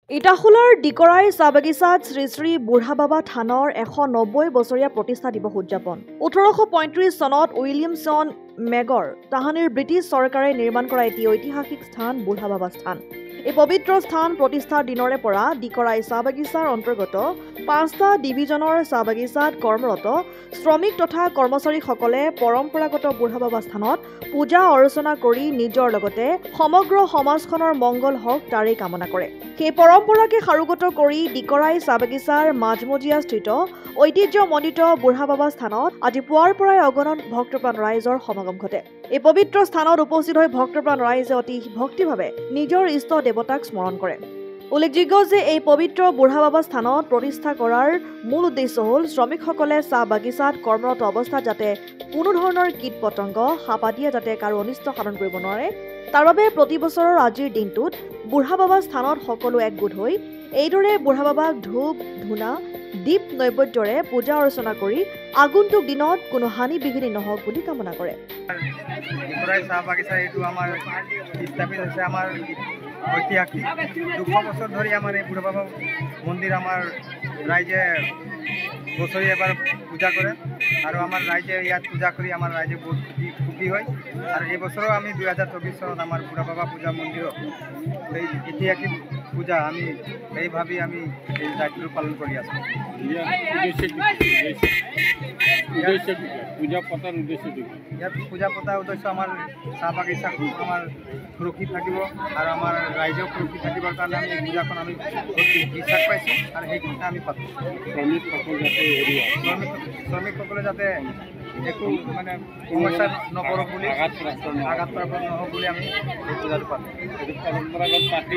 ইটাখোলাৰ ডিকৰাই চাহ বাগিচাত শ্ৰী শ্ৰী বুঢ়া বাবা থানৰ 190 বছৰীয়া প্ৰতিষ্ঠা দিৱস উদযাপন 1835 চনত উইলিয়ামছন মেগৰ তাহানিৰ ব্ৰিটিছ চৰকাৰে নিৰ্মাণ কৰা এটি ঐতিহাসিক স্থান বুঢ়া বাবা স্থান। এই পবিত্ৰ স্থান প্ৰতিষ্ঠাৰ দিনৰে পৰা ডিকৰাই চাহ বাগিচাৰ অন্তৰ্গত 5টা ডিভিজনৰ চাহ বাগিচাত কৰ্মৰত শ্ৰমিক তথা কৰ্মচাৰীসকলে পৰম্পৰাগত বুঢ়া বাবা স্থানত পূজা অৰ্চনা কৰি নিজৰ লগতে সমগ্ৰ সমাজখনৰ মংগল হওক তাৰেই কামনা কৰে। সেই পৰম্পৰাকে সাৰোগত কৰি ডিকৰাই চাহ বাগিচাৰ মাজমজিয়া স্থিত ঐতিহ্যমণ্ডিত বুঢ়া বাবা স্থানত আজি পুৱাৰ পৰাই অগণন ভক্তপ্ৰাণ ৰাইজৰ সমাগম ঘটে। এই পবিত্ৰ স্থানত উপস্থিত হৈ ভক্তপ্ৰাণ ৰাইজে অতি ভক্তিভাৱে নিজৰ ইষ্ট দেৱতাক স্মৰণ কৰে। উল্লেখযোগ্য যে এই পবিত্ৰ বুঢ়া বাবা স্থানত প্ৰতিষ্ঠা কৰাৰ মূল উদ্দেশ্য হ'ল শ্ৰমিকসকলে চাহ বাগিচাত কৰ্মৰত অৱস্থাত যাতে কোনো ধৰণৰ কীট পতংগ সাপাদিয়ে যাতে কাৰো অনিষ্ট সাধন কৰিব নোৱাৰে তাৰ বাবে প্ৰতি বছৰৰ আজিৰ দিনটোত বুঢ়া বাবা স্থানত সকলো একগোট হৈ এইদৰে বুঢ়া বাবাক ধূপ ধূনা দীপ নৈবেদ্যৰে পূজা অৰ্চনা কৰি আগন্তুক দিনত কোনো হানি বিঘিনি নহওক বুলি কামনা কৰে। ডিকৰাই চাহ বাগিচা এইটো আমাৰ স্থাপিত হৈছে আমাৰ ঐতিহাসিক 200 বছৰ ধৰি আমাৰ এই বুঢ়া বাবা মন্দিৰ আমাৰ ৰাইজে বছৰি এবাৰ পূজা কৰে আৰু আমাৰ ৰাইজে ইয়াত পূজা কৰি আমাৰ ৰাইজে বহুত সুখী হয় আৰু এই বছৰো আমি 2024 চনত আমাৰ বুঢ়া বাবা পূজা মন্দিৰত এই ঐতিহাসিক পূজা আমি এই ভাবি আমি এই দায়িত্ব পালন কৰি আছোঁ। ইয়াত পূজা পতাৰ উদ্দেশ্য আমাৰ চাহ বাগিচা আমাৰ সুৰক্ষিত থাকিব আৰু আমাৰ ৰাইজেও সুৰক্ষিত থাকিবৰ কাৰণে আমি এই পূজাখন আমি বিশ্বাস পাইছোঁ আৰু সেইকাৰণে আমি পাতোঁ। শ্ৰমিকসকলে যাতে একো মানে সমস্যা নপৰক বুলি আঘাতপ্ৰাপ্ত নহওক বুলি আমি এই পূজাটো পাতোঁ। পৰম্পৰাগত পাতি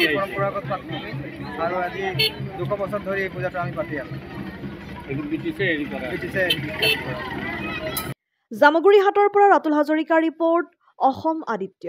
আৰু আজি 200 বছৰ ধৰি এই পূজাটো আমি পাতি আছোঁ। জামুগুৰিহাটৰ পৰা ৰাতুল হাজৰিকাৰ ৰিপৰ্ট, অসম আদিত্য।